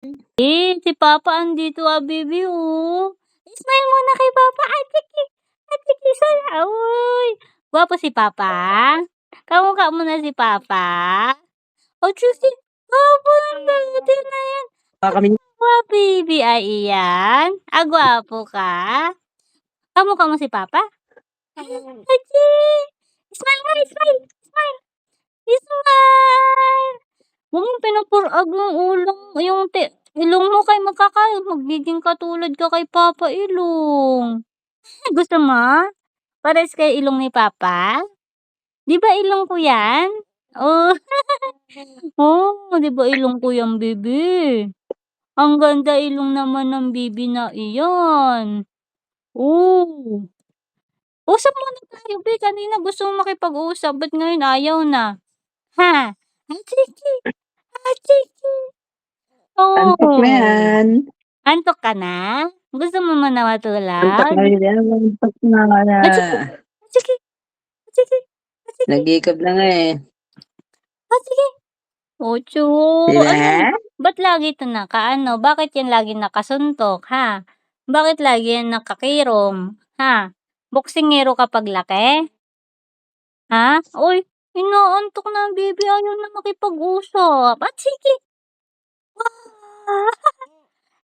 Si Papa andito, baby, oh. Smile muna kay Papa. Atiki, sana. Uy, gwapo si Papa. Kamukha mo na si Papa. Oh, Chusi. Gwapo na natin na yan. Kami Baby, ay iyan. Gwapo ka. Kamukha mo si Papa? Achi! Smile nga, smile! Smile! Smile! Huwag mong pinupurag yung ilong mo kay magiging katulad ka kay Papa Ilong. Gusto mo? Parehas kayo ilong ni Papa? Di ba ilong ko yan? Oh, oh, di ba ilong ko yan, baby? Ang ganda ilong naman ng baby na iyan. Oh. Usap muna tayo, be. Kanina gusto mo makipag-usap, ba't ngayon ayaw na? Ha? Achiki! Achiki! antok na Oh. yan. Antok ka na? Gusto mo na Antok matulog? na yan. Antok na na. Achiki! Achiki! Achiki! Achiki! Nag-iikab na nga eh. Achiki! Ocho! Diba? Ba't lagi ito bakit yan lagi nakasuntok, ha? Bakit lagi yan nakakirong, ha? Boksingero ka paglaki? Ha? Uy, inaantok na ang baby, ayaw na makipag-usap. Sige.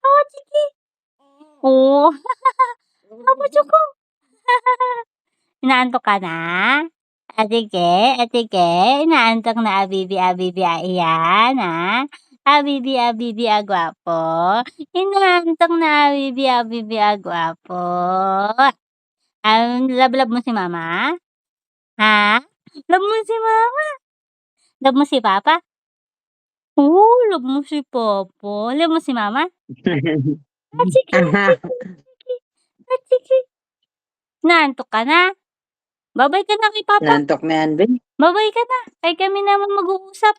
Ah, sige. Oh, Choco. Inaantok ka na? Sige. Inaantok na abibi, iyan, ha? Abibi, agwapo. Inaantok na abibi, agwapo. Love mo si mama? Ha? Love mo si mama? Love mo si papa? Oh, love mo si papa. Love mo si mama? Sige. Naantok ka na? Babay ka na kay papa. Nantok na yan, Ben. Babay ka na. Kay kami naman mag-uusap.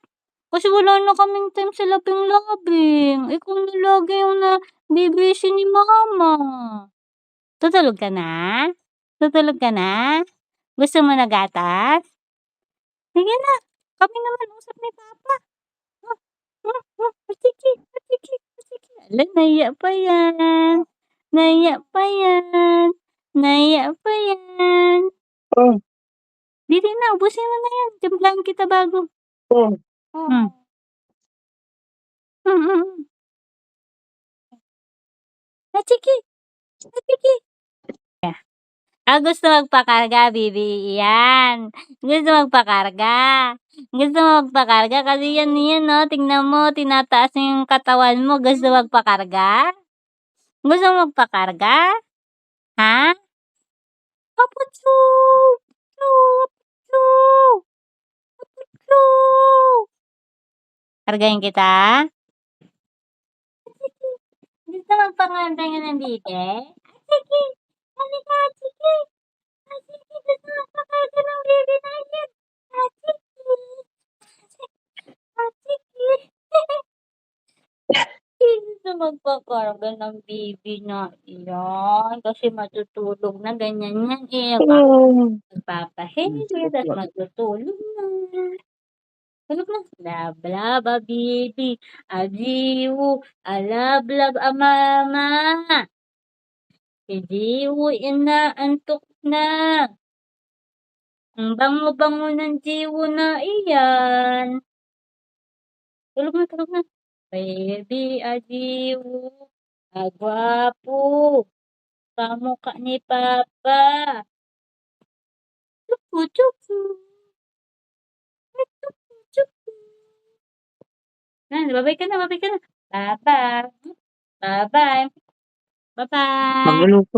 Kasi wala na kaming time sa labing-labing. Ikaw na lagi yung nabibisi ni mama. Tutulog ka na? Tutulog ka na? Gusto mo na gatas? Sige na. Kami naman usap ni papa. Sige. Ala, naiya pa yan. Oh, Dili na, ubusin mo na yan. Timplahan kita bago. oh. Hmm. Achiki. Gusto magpakarga, baby. Yan. Gusto magpakarga kasi yan, no? Tingnan mo, tinataas yung katawan mo. Gusto magpakarga? Gusto magpakarga? Ha? Papuchu! Kargahin kita? Gusto magpakarga nga ng bibe? Sige! Halika, sige! Gusto magpakarga ng bibe na yan! Gusto magpakarga ng baby na iyan. Kasi matutulog na ganyan yan eh. Magpapahingi, tapos matutulog na. Tulog na. Lablaba, baby. Ajiwu. Alablab, mama. Si Jiwu, inaantok na. Ang bango-bango ng Jiwu na iyan. Tulog na. Baby, Ajiwu. Agwapo. Kamukha ni Papa. Chupu. Babay ka na. Bye-bye. Bye-bye. Magluluto.